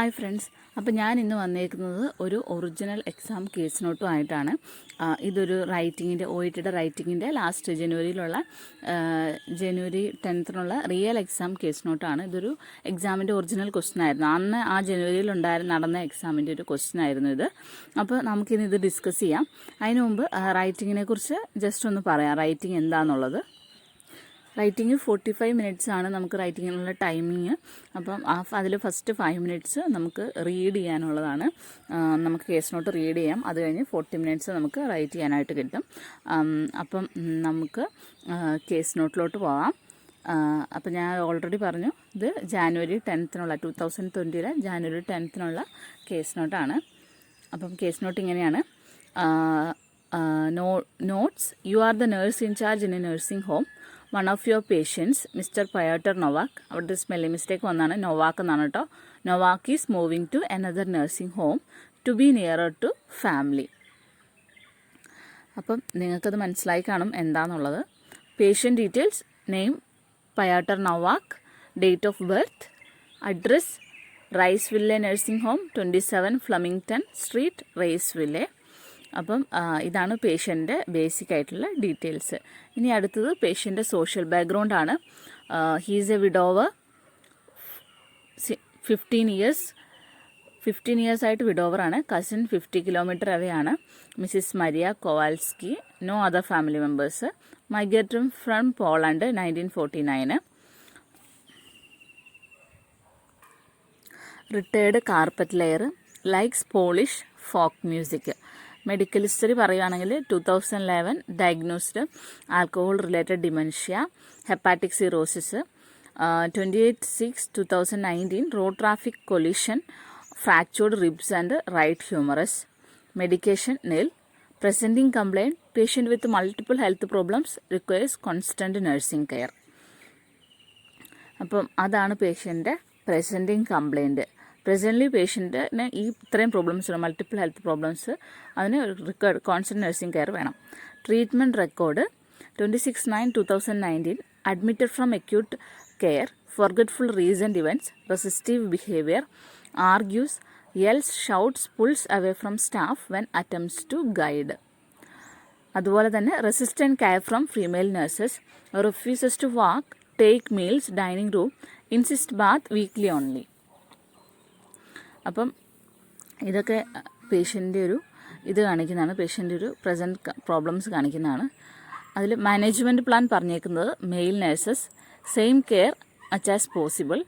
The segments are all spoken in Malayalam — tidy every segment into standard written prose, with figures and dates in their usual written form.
ഹായ് ഫ്രണ്ട്സ്, അപ്പോൾ ഞാൻ ഇന്ന് വന്നേക്കുന്നത് ഒരു ഒറിജിനൽ എക്സാം കേസ് നോട്ടുമായിട്ടാണ്. ഇതൊരു റൈറ്റിങ്ങിൻ്റെ OETയുടെ റൈറ്റിങ്ങിൻ്റെ last January 10th real exam case നോട്ടാണ്. ഇതൊരു എക്സാമിൻ്റെ ഒറിജിനൽ ക്വസ്റ്റ്യൻ ആയിരുന്നു. അന്ന് ആ ജനുവരിയിൽ നടന്ന എക്സാമിൻ്റെ ഒരു ക്വസ്റ്റ്യൻ ആയിരുന്നു ഇത്. അപ്പോൾ നമുക്കിനി ഇത് ഡിസ്കസ് ചെയ്യാം. അതിനു മുമ്പ് റൈറ്റിങ്ങിനെ കുറിച്ച് ജസ്റ്റ് ഒന്ന് പറയാം, റൈറ്റിംഗ് എന്താണെന്നുള്ളത്. റൈറ്റിംഗ് 45 minutes ആണ് നമുക്ക് റൈറ്റിങ്ങിനുള്ള ടൈമിങ്. അപ്പം അതിൽ ഫസ്റ്റ് 5 minutes നമുക്ക് റീഡ് ചെയ്യാനുള്ളതാണ്. നമുക്ക് കേസ് നോട്ട് റീഡ് ചെയ്യാം. അത് കഴിഞ്ഞ് 40 minutes നമുക്ക് റൈറ്റ് ചെയ്യാനായിട്ട് കിട്ടും. അപ്പം നമുക്ക് കേസ് നോട്ടിലോട്ട് പോകാം. അപ്പം ഞാൻ ഓൾറെഡി പറഞ്ഞു, ഇത് January 10th 2020 January 10th case നോട്ടാണ്. അപ്പം കേസ് നോട്ട് ഇങ്ങനെയാണ്. Notes: you are the nurse in charge in a nursing home. One of your patients, Mister Piotr Nowak, അവിടെ സ്പെല്ലിംഗ് മിസ്റ്റേക്ക് വന്നാണ്, നൊവാക്ക് എന്നാണ് കേട്ടോ. Nowak is moving to another nursing home to be nearer to family. അപ്പം നിങ്ങൾക്കത് മനസ്സിലായി കാണും എന്താണെന്നുള്ളത്. Patient details: name Piotr Nowak, date of birth, address Riceville nursing home 27 Flemington street, Riceville. അപ്പം ഇതാണ് പേഷ്യൻ്റെ ബേസിക് ആയിട്ടുള്ള ഡീറ്റെയിൽസ്. ഇനി അടുത്തത് പേഷ്യൻ്റെ സോഷ്യൽ ബാക്ക്ഗ്രൗണ്ട് ആണ്. ഹീസ് എ വിഡോവർ, 15 years ആയിട്ട് വിഡോവറാണ്. കസിൻ 50 kilometers അവേ ആണ്. Mrs Maria Kowalski. No other family members. Migrated from Poland 1949. Retired carpet layer. Likes Polish folk music. Medical history പറയുകയാണെങ്കിൽ 2011 diagnosed alcohol related dementia, hepatic cirrhosis. 28/6/2019 road traffic collision, fractured ribs and right humerus. Medication nil. Presenting complaint: patient with multiple health problems requires constant nursing care. അപ്പം അതാണ് പേഷ്യൻ്റെ പ്രസൻറ്റിംഗ് കംപ്ലൈൻറ്റ്. പ്രസൻ്റ്ലി പേഷ്യൻറ്റിന് ഈ ഇത്രയും പ്രോബ്ലംസ്, മൾട്ടിപ്പിൾ ഹെൽത്ത് പ്രോബ്ലംസ്, അതിന് കോൺസ്റ്റൻറ്റ് നഴ്സിംഗ് കെയർ വേണം. Treatment record: 26/9/2019 admitted from acute care, forgetful recent events, resistive behaviour, argues, yells, shouts, pulls away from staff when attempts to guide. അതുപോലെ തന്നെ resistant care from female nurses, refuses to walk, take meals, dining room, insist bath weekly only. അപ്പം ഇതൊക്കെ പേഷ്യൻ്റെ ഒരു ഇത് കാണിക്കുന്നതാണ്, പേഷ്യൻ്റെ ഒരു പ്രസൻറ്റ് പ്രോബ്ലംസ് കാണിക്കുന്നതാണ്. അതിൽ മാനേജ്മെൻറ്റ് പ്ലാൻ പറഞ്ഞേക്കുന്നത്: male nurses, same care much as possible,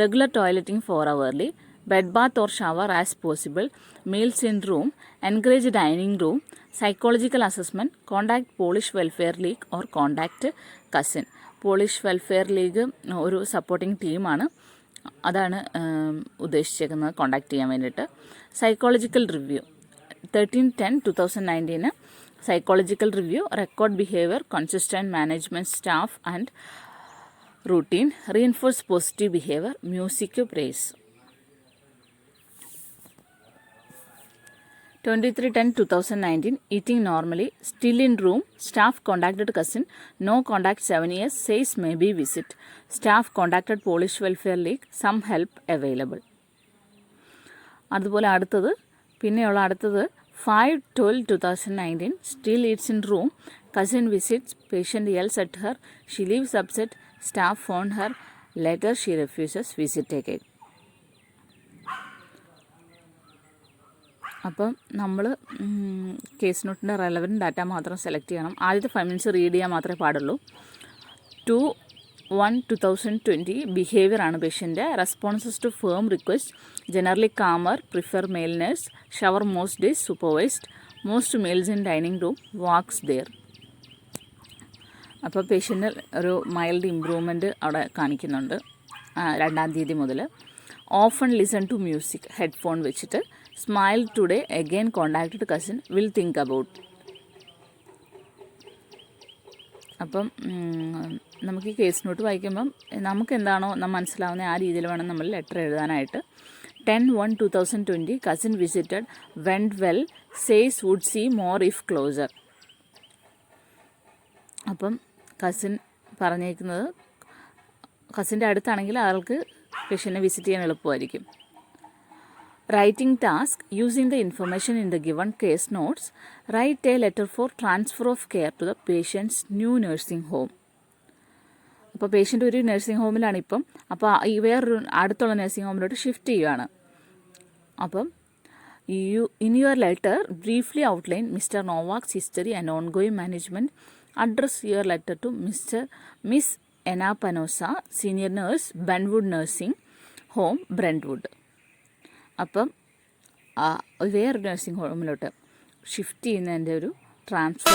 regular toileting 4 hourly, bed bath or shower as possible, meals in room, encourage dining room, psychological assessment, contact Polish welfare league or contact cousin. Polish welfare league ഒരു സപ്പോർട്ടിംഗ് ടീമാണ്, അതാണ് ഉദ്ദേശിച്ചേക്കുന്നത് കോണ്ടാക്ട് ചെയ്യാൻ വേണ്ടിയിട്ട്. Psychological review: 13/10/2019 psychological review, record behaviour, consistent management staff and routine, reinforce positive behaviour, music praise. 23/10/2019 eating normally, still in room, staff contacted cousin, no contact 7 years, says maybe visit, staff contacted Polish welfare league, some help available. അതുപോലെ അടുത്തത് 5/12/2019 still eats in room, cousin visits, patient yells at her, she leaves upset, staff phone her, later she refuses visit again. അപ്പം നമ്മൾ കേസ് നോട്ടിൻ്റെ റെലവൻറ്റ് ഡാറ്റ മാത്രം സെലക്ട് ചെയ്യണം. ആദ്യത്തെ 5 minutes റീഡ് ചെയ്യാൻ മാത്രമേ പാടുള്ളൂ. 2/1/2020 ബിഹേവിയർ ആണ് പേഷ്യൻ്റെ. Responses to firm request: generally calmer, prefer male nurse, shower most days, supervised, most meals in dining room, walks there. അപ്പോൾ പേഷ്യൻ്റ് ഒരു മൈൽഡ് ഇമ്പ്രൂവ്മെൻറ്റ് അവിടെ കാണിക്കുന്നുണ്ട് 2ാം തീയതി മുതൽ. Often listen to music, headphone വെച്ചിട്ട്. Smile today, again contacted cousin, will think about. അപ്പം നമുക്ക് ഈ കേസ് നോട്ട് വായിക്കുമ്പം നമുക്ക് എന്താണോ മനസ്സിലാവുന്നത് ആ രീതിയിൽ വേണം നമ്മൾ ലെറ്റർ എഴുതാനായിട്ട്. 10/1/2020 cousin visited, went well, says would see more if closer. അപ്പം കസിൻ പറഞ്ഞേക്കുന്നത്, കസിൻ്റെ അടുത്താണെങ്കിൽ ആൾക്ക് പേഷ്യൻറ്റിനെ വിസിറ്റ് ചെയ്യാൻ എളുപ്പമായിരിക്കും. Writing task. Using the information in the given case notes, write a letter for transfer of care to the patient's new nursing home. അപ്പോൾ പേഷ്യൻ്റ് ഒരു നഴ്സിംഗ് ഹോമിലാണ് ഇപ്പം. അപ്പോൾ ഈ വേറൊരു അടുത്തുള്ള നഴ്സിംഗ് ഹോമിലോട്ട് ഷിഫ്റ്റ് ചെയ്യുകയാണ്. അപ്പം in your letter briefly outline Mr. Novak's history and ongoing management. Address your letter to Miss Anna Panosa, senior nurse, Brentwood Nursing Home, Brentwood. അപ്പം വേറൊരു നഴ്സിംഗ് ഹോമിലോട്ട് ഷിഫ്റ്റ് ചെയ്യുന്നതിൻ്റെ ഒരു ട്രാൻസ്ഫർ.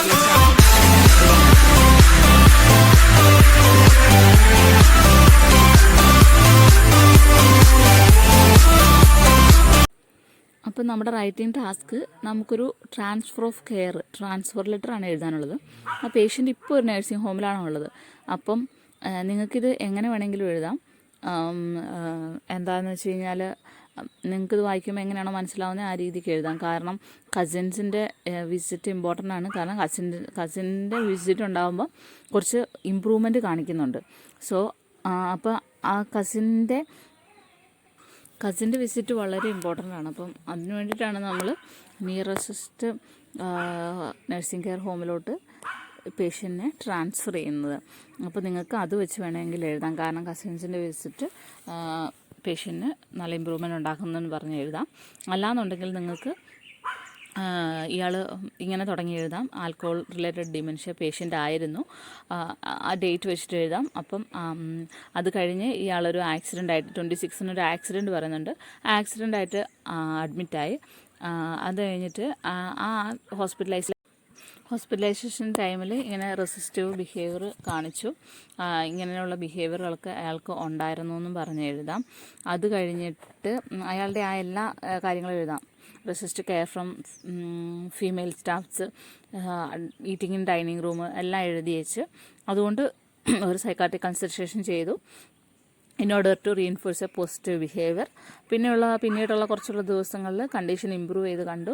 അപ്പം നമ്മുടെ റൈറ്റിംഗ് ടാസ്ക് നമുക്കൊരു ട്രാൻസ്ഫർ ഓഫ് കെയർ, ട്രാൻസ്ഫർ ലെറ്ററാണ് എഴുതാനുള്ളത്. ആ പേഷ്യൻ്റ് ഇപ്പോൾ ഒരു നഴ്സിംഗ് ഹോമിലാണ് ഉള്ളത്. അപ്പം നിങ്ങൾക്കിത് എങ്ങനെ വേണമെങ്കിലും എഴുതാം. എന്താണെന്ന് വെച്ച് കഴിഞ്ഞാൽ നിങ്ങൾക്കിത് വായിക്കുമ്പോൾ എങ്ങനെയാണോ മനസ്സിലാവുന്നത് ആ രീതിക്ക് എഴുതാം. കാരണം കസിൻസിൻ്റെ വിസിറ്റ് ഇമ്പോർട്ടൻ്റ് ആണ്. കാരണം കസിൻ്റെ വിസിറ്റ് ഉണ്ടാകുമ്പോൾ കുറച്ച് ഇമ്പ്രൂവ്മെൻറ്റ് കാണിക്കുന്നുണ്ട്. സോ അപ്പോൾ ആ കസിൻ്റെ വിസിറ്റ് വളരെ ഇമ്പോർട്ടൻ്റ് ആണ്. അപ്പം അതിന് വേണ്ടിയിട്ടാണ് നമ്മൾ നിയറസ്റ്റ് നഴ്സിംഗ് കെയർ ഹോമിലോട്ട് പേഷ്യൻറ്റിനെ ട്രാൻസ്ഫർ ചെയ്യുന്നത്. അപ്പോൾ നിങ്ങൾക്ക് അത് വെച്ച് വേണമെങ്കിൽ എഴുതാം. കാരണം കസിൻസിൻ്റെ വിസിറ്റ് പേഷ്യൻറ്റിന് നല്ല ഇമ്പ്രൂവ്മെൻറ്റ് ഉണ്ടാക്കുന്നതെന്ന് പറഞ്ഞ് എഴുതാം. അല്ലാന്നുണ്ടെങ്കിൽ നിങ്ങൾക്ക് ഇയാൾ ഇങ്ങനെ തുടങ്ങി എഴുതാം. ആൽക്കഹോൾ റിലേറ്റഡ് ഡിമെൻഷ്യ പേഷ്യൻ്റ് ആയിരുന്നു, ആ ഡേറ്റ് വെച്ചിട്ട് എഴുതാം. അപ്പം അത് കഴിഞ്ഞ് ഇയാളൊരു ആക്സിഡൻ്റ് 26 ഒരു ആക്സിഡൻറ്റ് പറയുന്നുണ്ട്. ആക്സിഡൻ്റായിട്ട് അഡ്മിറ്റായി. അത് കഴിഞ്ഞിട്ട് ആ ഹോസ്പിറ്റലൈസേഷൻ ടൈമിൽ ഇങ്ങനെ റെസിസ്റ്റീവ് ബിഹേവിയർ കാണിച്ചു. ഇങ്ങനെയുള്ള ബിഹേവിയറുകളൊക്കെ അയാൾക്ക് ഉണ്ടായിരുന്നു എന്നും പറഞ്ഞ് എഴുതാം. അത് കഴിഞ്ഞിട്ട് അയാളുടെ ആ എല്ലാ കാര്യങ്ങളും എഴുതാം. Resist care from female staffs, eating in dining room എല്ലാം എഴുതി വെച്ച് അതുകൊണ്ട് ഒരു സൈക്കാട്രിക് കൺസൾട്ടേഷൻ ചെയ്തു. In order to reinforce a positive behaviour. പിന്നീടുള്ള കുറച്ചുള്ള ദിവസങ്ങളിൽ കണ്ടീഷൻ ഇമ്പ്രൂവ് ചെയ്ത് കണ്ടു.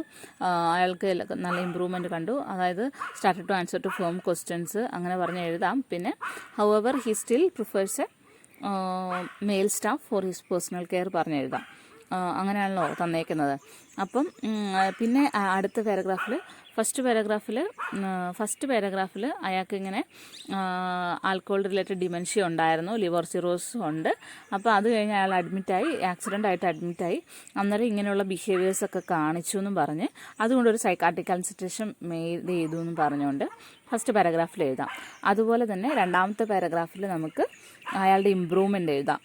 അയാൾക്ക് നല്ല ഇമ്പ്രൂവ്മെൻറ്റ് കണ്ടു. അതായത് started to answer to firm questions അങ്ങനെ പറഞ്ഞ് എഴുതാം. പിന്നെ however he still prefers a male staff for his personal care പറഞ്ഞ് എഴുതാം. അങ്ങനെയാണല്ലോ തന്നേക്കുന്നത്. അപ്പം പിന്നെ അടുത്ത പാരഗ്രാഫിൽ ഫസ്റ്റ് പാരഗ്രാഫിൽ അയാൾക്ക് ഇങ്ങനെ ആൽക്കഹോൾ റിലേറ്റഡ് ഡിമെൻഷ്യ ഉണ്ടായിരുന്നു, ലിവർ സിറോസ് ഉണ്ട്. അപ്പോൾ അത് കഴിഞ്ഞ് അയാൾ ആക്സിഡൻ്റായിട്ട് അഡ്മിറ്റായി. അന്നേരം ഇങ്ങനെയുള്ള ബിഹേവിയേഴ്സൊക്കെ കാണിച്ചു എന്നും പറഞ്ഞ് അതുകൊണ്ടൊരു സൈക്കാട്രിക് കൺസൾട്ടേഷൻ മെയ്ഡ് ചെയ്തു എന്നും പറഞ്ഞുകൊണ്ട് ഫസ്റ്റ് പാരഗ്രാഫിൽ എഴുതാം. അതുപോലെ തന്നെ രണ്ടാമത്തെ പാരഗ്രാഫിൽ നമുക്ക് അയാളുടെ ഇമ്പ്രൂവ്മെൻ്റ് എഴുതാം.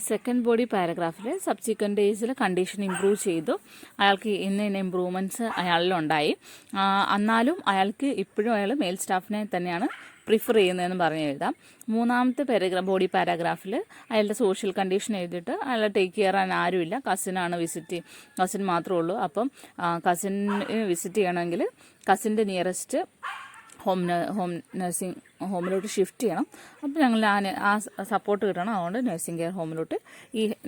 സെക്കൻഡ് ബോഡി പാരഗ്രാഫിൽ സബ്സിക്വൻറ്റ് ഡേയ്സിൽ കണ്ടീഷൻ ഇമ്പ്രൂവ് ചെയ്തു, അയാൾക്ക് ഇന്ന ഇമ്പ്രൂവ്മെൻറ്റ്സ് അയാളിലുണ്ടായി. എന്നാലും അയാൾക്ക് ഇപ്പോഴും അയാൾ മെയിൽ സ്റ്റാഫിനെ തന്നെയാണ് പ്രിഫർ ചെയ്യുന്നതെന്ന് പറഞ്ഞ് എഴുതാം. മൂന്നാമത്തെ ബോഡി പാരഗ്രാഫിൽ അയാളുടെ സോഷ്യൽ കണ്ടീഷൻ എഴുതിയിട്ട് അയാളെ ടേക്ക് കെയർ ചെയ്യാൻ ആരുമില്ല, കസിൻ മാത്രമേ ഉള്ളൂ. അപ്പം കസിന് വിസിറ്റ് ചെയ്യണമെങ്കിൽ കസിൻ്റെ നിയറസ്റ്റ് ഹോം നഴ്സിംഗ് ഹോമിലോട്ട് ഷിഫ്റ്റ് ചെയ്യണം. അപ്പോൾ ഞങ്ങൾ ആ സപ്പോർട്ട് കിട്ടണം. അതുകൊണ്ട്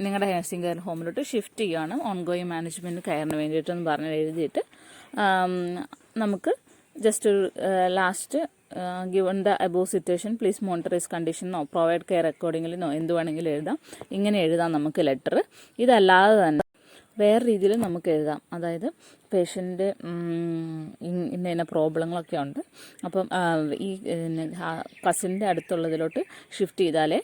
നിങ്ങളുടെ നഴ്സിംഗ് കെയർ ഹോമിലോട്ട് ഷിഫ്റ്റ് ചെയ്യുകയാണ്. ഓൺഗോയിങ് മാനേജ്മെൻറ്റ് കെയറിന് വേണ്ടിയിട്ടെന്ന് പറഞ്ഞ് എഴുതിയിട്ട് നമുക്ക് ജസ്റ്റ് ഒരു last given the above situation please monitor his condition no provide care accordingly no എന്ത് വേണമെങ്കിലും എഴുതാം. ഇങ്ങനെ എഴുതാം നമുക്ക് ലെറ്റർ. ഇതല്ലാതെ തന്നെ വേറെ രീതിയിൽ നമുക്ക് എഴുതാം. അതായത് പേഷ്യൻ്റ് ഇന്ന പ്രോബ്ലങ്ങളൊക്കെ ഉണ്ട്, അപ്പം ഈ കസിൻ്റെ അടുത്തുള്ളതിലോട്ട് ഷിഫ്റ്റ് ചെയ്താലേ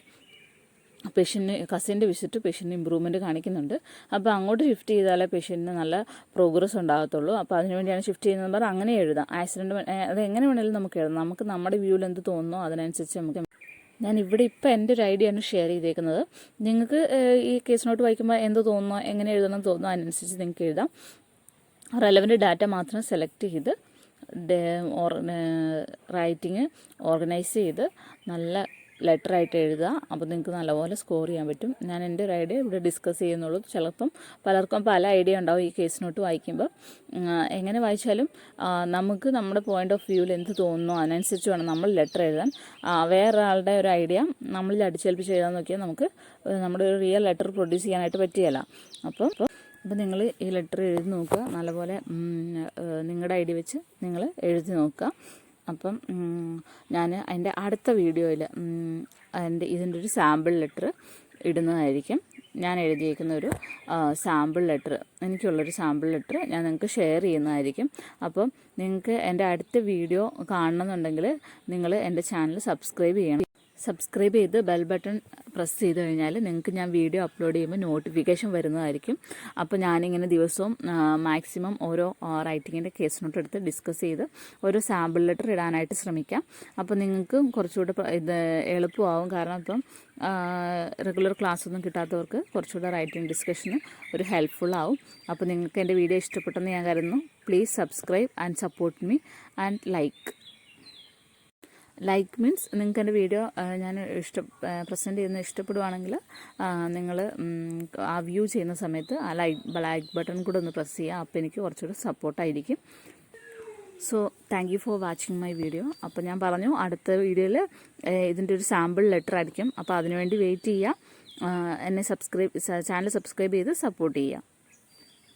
കസിൻ്റെ വിസിറ്റ് പേഷ്യൻ്റ് ഇമ്പ്രൂവ്മെൻറ്റ് കാണിക്കുന്നുണ്ട്. അപ്പോൾ അങ്ങോട്ട് ഷിഫ്റ്റ് ചെയ്താലേ പേഷ്യൻറ്റിന് നല്ല പ്രോഗ്രസ് ഉണ്ടാകത്തുള്ളൂ. അപ്പോൾ അതിനുവേണ്ടിയാണ് ഷിഫ്റ്റ് ചെയ്യുന്നത് പറഞ്ഞാൽ അങ്ങനെ എഴുതാം. ആക്സിഡൻറ്റ് അത് എങ്ങനെ വേണമെങ്കിലും നമുക്ക് എഴുതാം. നമുക്ക് നമ്മുടെ വ്യൂവിൽ എന്ത് തോന്നുന്നോ അതിനനുസരിച്ച് നമുക്ക്. ഞാൻ ഇവിടെ ഇപ്പോൾ എൻ്റെ ഒരു ഐഡിയ ആണ് ഷെയർ ചെയ്തേക്കുന്നത്. നിങ്ങൾക്ക് ഈ കേസ് നോട്ട് വായിക്കുമ്പോൾ എന്ത് തോന്നുന്നോ എങ്ങനെ എഴുതണം തോന്നുന്നോ അതിനനുസരിച്ച് നിങ്ങൾക്ക് എഴുതാം. റെലവൻറ്റ് ഡാറ്റ മാത്രം സെലക്ട് ചെയ്ത് റൈറ്റിങ് ഓർഗനൈസ് ചെയ്ത് നല്ല ലെറ്ററായിട്ട് എഴുതുക. അപ്പോൾ നിങ്ങൾക്ക് നല്ലപോലെ സ്കോർ ചെയ്യാൻ പറ്റും. ഞാൻ എൻ്റെ ഒരു ഐഡിയ ഇവിടെ ഡിസ്കസ് ചെയ്യുന്നുള്ളൂ. ചിലപ്പം പലർക്കും പല ഐഡിയ ഉണ്ടാവും ഈ കേസ് നോട്ട് വായിക്കുമ്പോൾ. എങ്ങനെ വായിച്ചാലും നമുക്ക് നമ്മുടെ പോയിൻ്റ് ഓഫ് വ്യൂവിൽ എന്ത് തോന്നുന്നു അതിനനുസരിച്ച് വേണം നമ്മൾ ലെറ്റർ എഴുതാൻ. വേറൊരാളുടെ ഒരു ഐഡിയ നമ്മളിൽ അടിച്ചേൽപ്പിച്ച് എഴുതാൻ നോക്കിയാൽ നമുക്ക് നമ്മുടെ ഒരു റിയൽ ലെറ്റർ പ്രൊഡ്യൂസ് ചെയ്യാനായിട്ട് പറ്റുകയില്ല. അപ്പോൾ നിങ്ങൾ ഈ ലെറ്റർ എഴുതി നോക്കുക. നല്ലപോലെ നിങ്ങളുടെ ഐഡിയ വെച്ച് നിങ്ങൾ എഴുതി നോക്കുക. അപ്പം ഞാൻ അതിൻ്റെ അടുത്ത വീഡിയോയിൽ ഇതിൻ്റെ ഒരു സാമ്പിൾ ലെറ്റർ ഇടുന്നതായിരിക്കും. ഞാൻ എഴുതിയേക്കുന്ന ഒരു സാമ്പിൾ ലെറ്റർ, എനിക്കുള്ളൊരു സാമ്പിൾ ലെറ്റർ ഞാൻ നിങ്ങൾക്ക് ഷെയർ ചെയ്യുന്നതായിരിക്കും. അപ്പം നിങ്ങൾക്ക് എൻ്റെ അടുത്ത വീഡിയോ കാണണമെന്നുണ്ടെങ്കിൽ നിങ്ങൾ എൻ്റെ ചാനൽ സബ്സ്ക്രൈബ് ചെയ്യണം. സബ്സ്ക്രൈബ് ചെയ്ത് ബെൽ ബട്ടൺ പ്രസ് ചെയ്ത് കഴിഞ്ഞാൽ നിങ്ങൾക്ക് ഞാൻ വീഡിയോ അപ്ലോഡ് ചെയ്യുമ്പോൾ നോട്ടിഫിക്കേഷൻ വരുന്നതായിരിക്കും. അപ്പോൾ ഞാനിങ്ങനെ ദിവസവും മാക്സിമം ഓരോ റൈറ്റിങ്ങിൻ്റെ കേസ് നോട്ട് എടുത്ത് ഡിസ്കസ് ചെയ്ത് ഓരോ സാമ്പിൾ ലെറ്റർ ഇടാനായിട്ട് ശ്രമിക്കാം. അപ്പോൾ നിങ്ങൾക്ക് കുറച്ചുകൂടെ ഇത് എളുപ്പമാവും. കാരണം ഇപ്പം റെഗുലർ ക്ലാസ് ഒന്നും കിട്ടാത്തവർക്ക് കുറച്ചുകൂടെ റൈറ്റിംഗ് ഡിസ്കഷന് ഒരു ഹെൽപ്ഫുൾ ആവും. അപ്പോൾ നിങ്ങൾക്ക് എൻ്റെ വീഡിയോ ഇഷ്ടപ്പെട്ടെന്ന് ഞാൻ കരുതുന്നു. Please subscribe and support me and like means നിങ്ങൾക്ക് എൻ്റെ വീഡിയോ ഞാൻ പ്രസൻറ്റ് ചെയ്യുന്നത് ഇഷ്ടപ്പെടുവാണെങ്കിൽ നിങ്ങൾ ആ വ്യൂ ചെയ്യുന്ന സമയത്ത് ആ ലൈക്ക് ബട്ടൺ കൂടെ ഒന്ന് പ്രസ് ചെയ്യുക. അപ്പോൾ എനിക്ക് കുറച്ചുകൂടെ സപ്പോർട്ടായിരിക്കും. So thank you for watching my video. അപ്പോൾ ഞാൻ പറഞ്ഞു അടുത്ത വീഡിയോയിൽ ഇതിൻ്റെ ഒരു സാമ്പിൾ ലെറ്റർ ആയിരിക്കും. അപ്പോൾ അതിനുവേണ്ടി വെയിറ്റ് ചെയ്യുക. എന്നെ ചാനൽ സബ്സ്ക്രൈബ് ചെയ്ത് സപ്പോർട്ട് ചെയ്യുക.